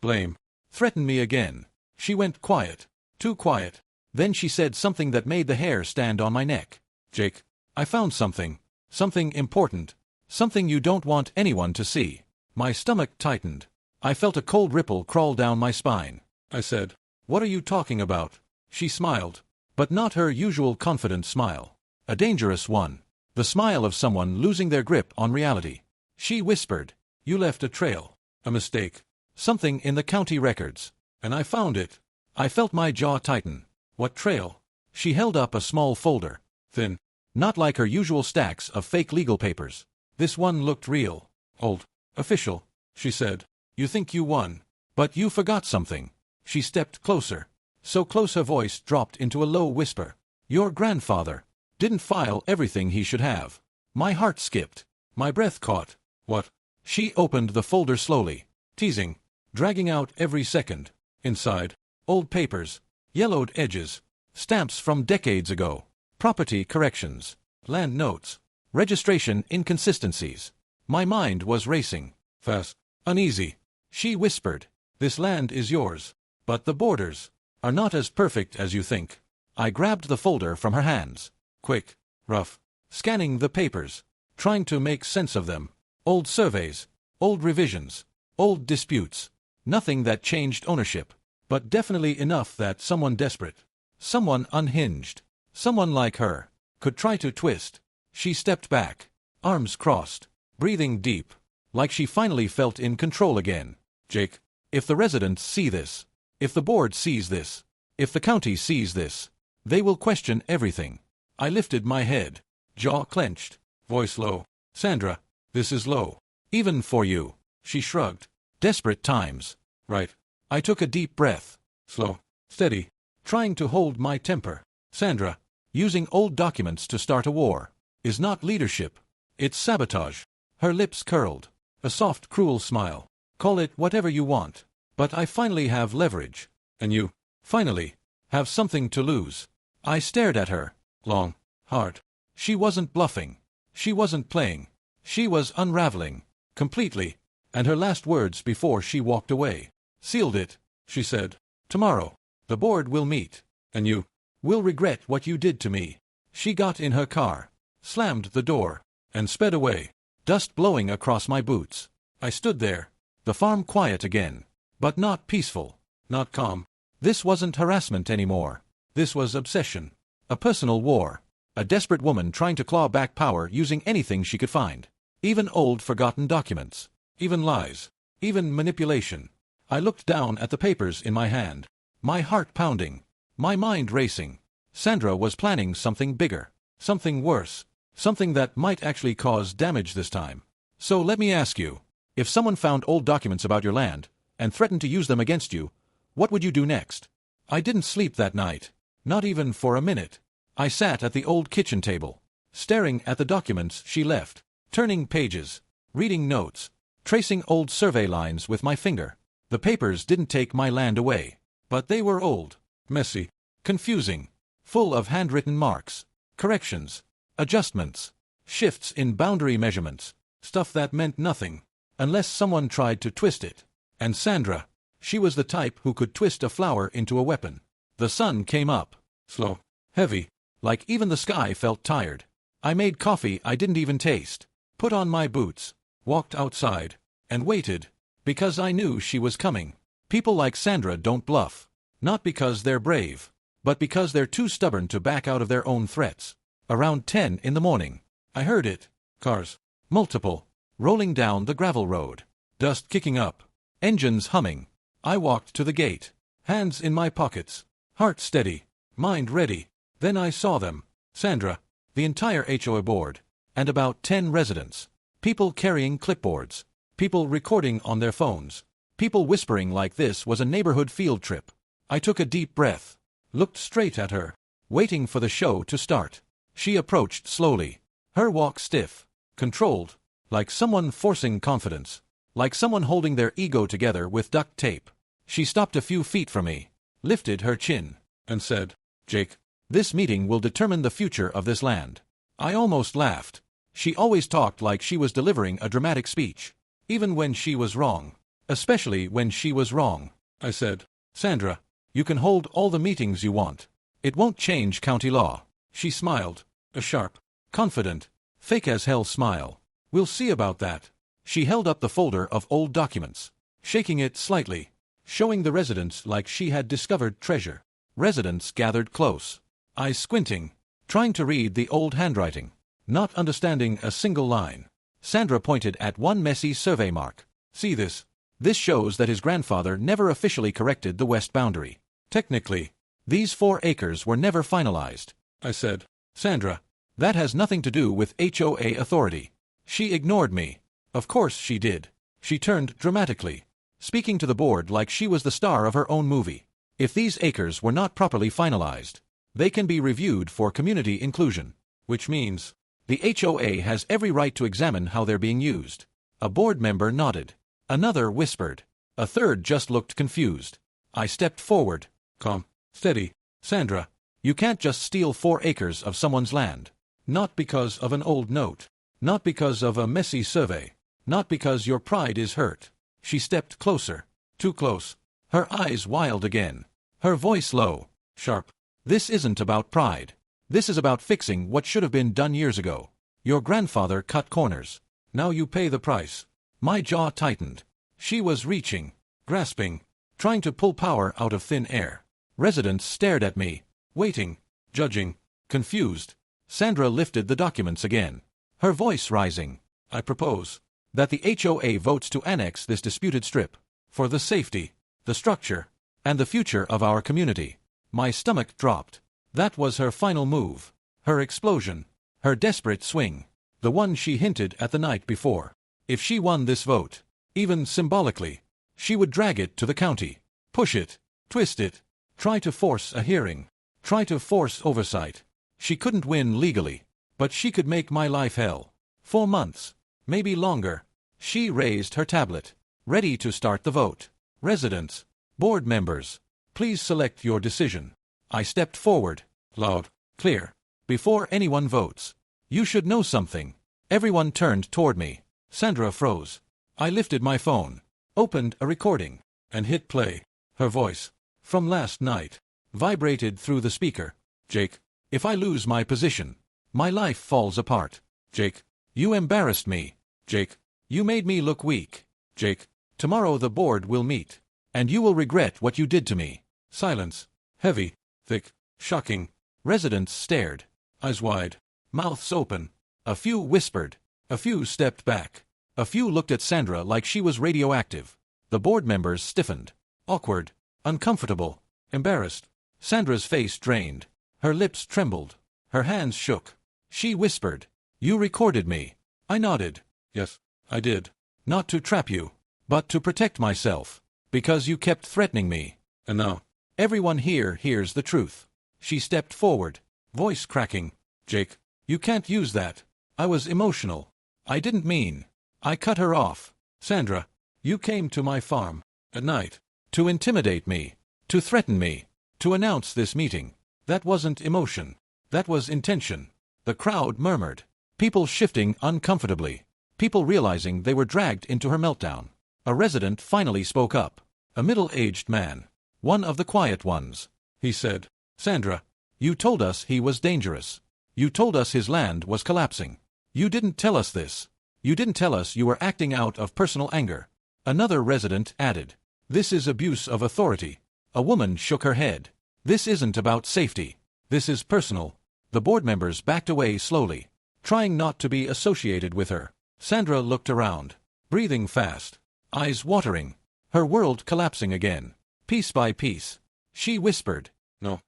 Blame. Threaten me again. She went quiet. Too quiet. Then she said something that made the hair stand on my neck. Jake, I found something. Something important. Something you don't want anyone to see. My stomach tightened. I felt a cold ripple crawl down my spine. I said, what are you talking about? She smiled, but not her usual confident smile. A dangerous one. The smile of someone losing their grip on reality. She whispered, you left a trail. A mistake. Something in the county records. And I found it. I felt my jaw tighten. What trail? She held up a small folder. Thin. Not like her usual stacks of fake legal papers. This one looked real. Old. Official. She said, you think you won. But you forgot something. She stepped closer. So close her voice dropped into a low whisper. Your grandfather didn't file everything he should have. My heart skipped. My breath caught. What? She opened the folder slowly, teasing, dragging out every second. Inside, old papers, yellowed edges, stamps from decades ago, property corrections, land notes, registration inconsistencies. My mind was racing, fast, uneasy. She whispered, this land is yours, but the borders are not as perfect as you think. I grabbed the folder from her hands, quick, rough, scanning the papers, trying to make sense of them. Old surveys, old revisions, old disputes. Nothing that changed ownership, but definitely enough that someone desperate, someone unhinged, someone like her, could try to twist. She stepped back, arms crossed, breathing deep, like she finally felt in control again. Jake, if the residents see this, if the board sees this, if the county sees this, they will question everything. I lifted my head, jaw clenched, voice low. Sandra, this is low. Even for you. She shrugged. Desperate times. Right. I took a deep breath. Slow. Steady. Trying to hold my temper. Sandra, using old documents to start a war is not leadership. It's sabotage. Her lips curled. A soft, cruel smile. Call it whatever you want. But I finally have leverage. And you, finally, have something to lose. I stared at her. Long. Hard. She wasn't bluffing. She wasn't playing. She was unraveling. Completely. And her last words before she walked away. "Sealed it," she said. "Tomorrow. The board will meet. And you will regret what you did to me." She got in her car, slammed the door, and sped away, dust blowing across my boots. I stood there, the farm quiet again, but not peaceful, not calm. This wasn't harassment anymore. This was obsession. A personal war. A desperate woman trying to claw back power using anything she could find. Even old forgotten documents. Even lies. Even manipulation. I looked down at the papers in my hand. My heart pounding. My mind racing. Sandra was planning something bigger. Something worse. Something that might actually cause damage this time. So let me ask you, if someone found old documents about your land, and threatened to use them against you, what would you do next? I didn't sleep that night. Not even for a minute. I sat at the old kitchen table, staring at the documents she left, turning pages, reading notes, tracing old survey lines with my finger. The papers didn't take my land away, but they were old, messy, confusing, full of handwritten marks, corrections, adjustments, shifts in boundary measurements, stuff that meant nothing, unless someone tried to twist it. And Sandra, she was the type who could twist a flower into a weapon. The sun came up, slow, heavy, like even the sky felt tired. I made coffee I didn't even taste, put on my boots, walked outside, and waited, because I knew she was coming. People like Sandra don't bluff, not because they're brave, but because they're too stubborn to back out of their own threats. Around 10 in the morning, I heard it. Cars, multiple, rolling down the gravel road, dust kicking up, engines humming. I walked to the gate, hands in my pockets, heart steady, mind ready. Then I saw them. Sandra, the entire HOA board, and about 10 residents. People carrying clipboards, people recording on their phones, people whispering like this was a neighborhood field trip. I took a deep breath, looked straight at her, waiting for the show to start. She approached slowly, her walk stiff, controlled, like someone forcing confidence, like someone holding their ego together with duct tape. She stopped a few feet from me, lifted her chin, and said, "Jake, this meeting will determine the future of this land." I almost laughed. She always talked like she was delivering a dramatic speech, even when she was wrong. Especially when she was wrong. I said, "Sandra, you can hold all the meetings you want. It won't change county law." She smiled, a sharp, confident, fake-as-hell smile. "We'll see about that." She held up the folder of old documents, shaking it slightly, showing the residents like she had discovered treasure. Residents gathered close, eyes squinting, trying to read the old handwriting, not understanding a single line. Sandra pointed at one messy survey mark. "See this? This shows that his grandfather never officially corrected the west boundary. Technically, these 4 acres were never finalized." I said, "Sandra, that has nothing to do with HOA authority." She ignored me. Of course she did. She turned dramatically, speaking to the board like she was the star of her own movie. "If these acres were not properly finalized, they can be reviewed for community inclusion, which means the HOA has every right to examine how they're being used." A board member nodded. Another whispered. A third just looked confused. I stepped forward, calm, steady. "Sandra, you can't just steal 4 acres of someone's land. Not because of an old note. Not because of a messy survey. Not because your pride is hurt." She stepped closer, too close, her eyes wild again, her voice low, sharp. "This isn't about pride. This is about fixing what should have been done years ago. Your grandfather cut corners. Now you pay the price." My jaw tightened. She was reaching, grasping, trying to pull power out of thin air. Residents stared at me, waiting, judging, confused. Sandra lifted the documents again, her voice rising. "I propose that the HOA votes to annex this disputed strip, for the safety, the structure, and the future of our community." My stomach dropped. That was her final move, her explosion, her desperate swing, the one she hinted at the night before. If she won this vote, even symbolically, she would drag it to the county, push it, twist it, try to force a hearing, try to force oversight. She couldn't win legally, but she could make my life hell. 4 months, maybe longer. She raised her tablet, ready to start the vote. "Residents, board members, please select your decision." I stepped forward, loud, clear. "Before anyone votes, you should know something. Everyone turned toward me. Sandra froze. I lifted my phone, opened a recording, and hit play. Her voice, from last night, vibrated through the speaker. Jake, if I lose my position, my life falls apart. Jake, you embarrassed me. Jake, you made me look weak. Jake, tomorrow the board will meet, and you will regret what you did to me. Silence. Heavy, thick, shocking. Residents stared, eyes wide, mouths open. A few whispered. A few stepped back. A few looked at Sandra like she was radioactive. The board members stiffened. Awkward, uncomfortable, embarrassed. Sandra's face drained. Her lips trembled. Her hands shook. She whispered, "You recorded me." I nodded. Yes, I did. Not to trap you, but to protect myself. Because you kept threatening me. And now, everyone here hears the truth. She stepped forward, voice cracking. Jake, you can't use that. I was emotional. I didn't mean. I cut her off. Sandra, you came to my farm, at night, to intimidate me, to threaten me, to announce this meeting. That wasn't emotion. That was intention. The crowd murmured. People shifting uncomfortably. People realizing they were dragged into her meltdown. A resident finally spoke up. A middle-aged man. One of the quiet ones. He said, Sandra, you told us he was dangerous. You told us his land was collapsing. You didn't tell us this. You didn't tell us you were acting out of personal anger. Another resident added, this is abuse of authority. A woman shook her head. This isn't about safety. This is personal. The board members backed away slowly, trying not to be associated with her. Sandra looked around, breathing fast, eyes watering, her world collapsing again, piece by piece. She whispered, No,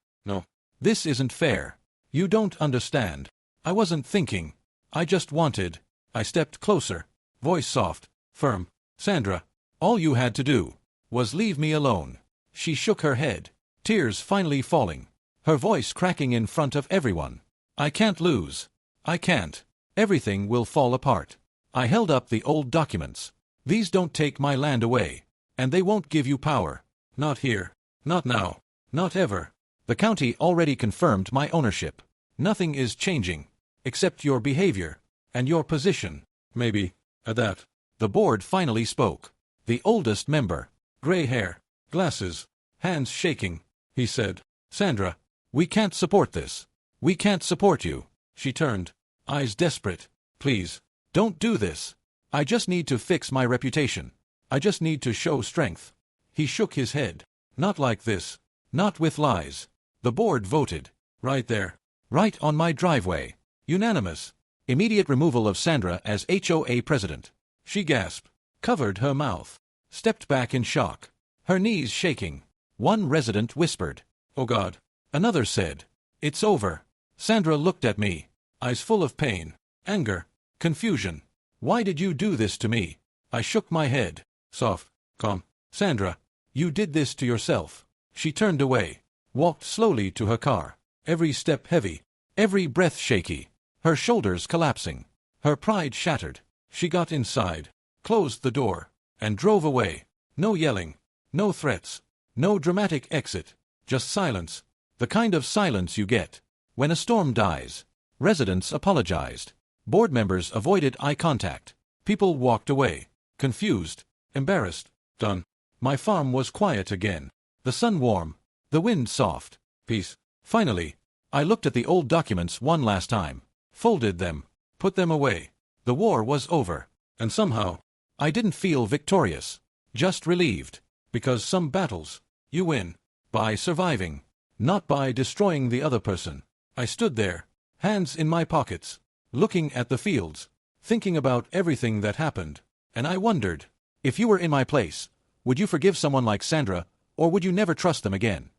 this isn't fair. You don't understand. I wasn't thinking. I just wanted. I stepped closer, voice soft, firm. Sandra, all you had to do was leave me alone. She shook her head, tears finally falling, her voice cracking in front of everyone. I can't lose. I can't. Everything will fall apart. I held up the old documents. These don't take my land away, and they won't give you power. Not here. Not now. Not ever. The county already confirmed my ownership. Nothing is changing, except your behavior, and your position. Maybe, at that. The board finally spoke. The oldest member, gray hair, glasses, hands shaking. He said, Sandra, we can't support this. We can't support you. She turned, eyes desperate. Please, don't do this. I just need to fix my reputation. I just need to show strength. He shook his head. Not like this. Not with lies. The board voted. Right there. Right on my driveway. Unanimous. Immediate removal of Sandra as HOA president. She gasped, covered her mouth, stepped back in shock, her knees shaking. One resident whispered, Oh God. Another said, It's over. Sandra looked at me, eyes full of pain, anger, confusion. Why did you do this to me? I shook my head. Soft, calm. Sandra, you did this to yourself. She turned away, walked slowly to her car, every step heavy, every breath shaky, her shoulders collapsing, her pride shattered. She got inside, closed the door, and drove away. No yelling, no threats, no dramatic exit, just silence, the kind of silence you get when a storm dies. Residents apologized. Board members avoided eye contact. People walked away, confused, embarrassed. Done. My farm was quiet again. The sun warm, the wind soft. Peace. Finally, I looked at the old documents one last time, folded them, put them away. The war was over, and somehow, I didn't feel victorious, just relieved, because some battles, you win, by surviving, not by destroying the other person. I stood there, hands in my pockets, looking at the fields, thinking about everything that happened, and I wondered, if you were in my place, would you forgive someone like Sandra, or would you never trust them again?